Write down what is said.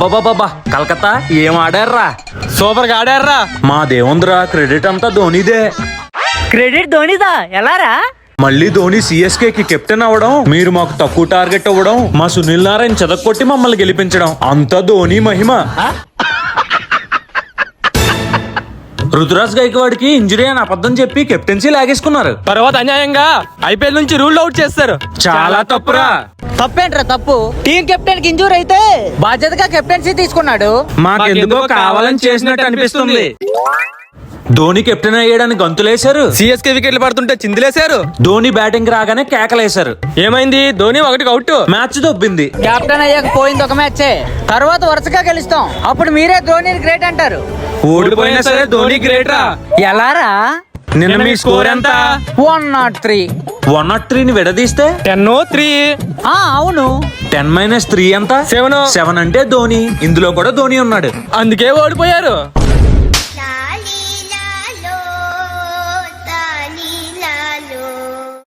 అబ్బాబాబా కలకత్తా ఏం ఆడారా? సూపర్ గా ఆడారా. మా దేవుంద్రా క్రెడిట్ అంతా ధోనిదే. క్రెడిట్ ధోనిదా? ఎలారా? మళ్ళీ ధోని సిఎస్కే కి కెప్టెన్ అవ్వడం, మీరు మాకు తక్కువ టార్గెట్ అవ్వడం, మా సునీల్ నారాయణ చెదక్కొట్టి మమ్మల్ని గెలిపించడం అంతా ధోని మహిమ. రుతురాజ్ గైక్వాడ్కి ఇంజురీ అని అబద్ధం చెప్పి కెప్టెన్సీ లాగేసుకున్నారు. తర్వాత అన్యాయంగా ఐపీఎల్ నుంచి రూల్ అవుట్ చేస్తారు. చాలా తప్పురా. తప్పేంట్రా తప్పు? టీం కెప్టెన్ కి ఇంజూర్ అయితే బాధ్యతగా కెప్టెన్సీ తీసుకున్నాడు. మాకెందుకో కావాలని చేసినట్టు అనిపిస్తుంది. ధోని కెప్టెన్ అయ్యడానికి గంతులేశారు. సిఎస్కే వికెట్లు పడుతుంటే చిందులేశారు. ధోని బ్యాటింగ్ రాగానే కేకలేశారు. ఏమైంది? ధోని 1కి అవుట్. మ్యాచ్ దొబ్బింది. కెప్టెన్ అయ్యాక పోయింది ఒక మ్యాచే, తర్వాత వరుసగా గెలుస్తాం. అప్పుడు మీరే ధోనిని గ్రేట్ అంటారు. ఓడిపోయినా సరే ధోని గ్రేట్ రా. ఎలారా? నిన్న మీ స్కోర్ ఎంత? 103. 103 ని విడదీస్తే 10-3. అవును. 10 - 3 ఎంత? 7. 7 అంటే ధోని. ఇందులో కూడా ధోని ఉన్నాడు. అందుకే ఓడిపోయారు.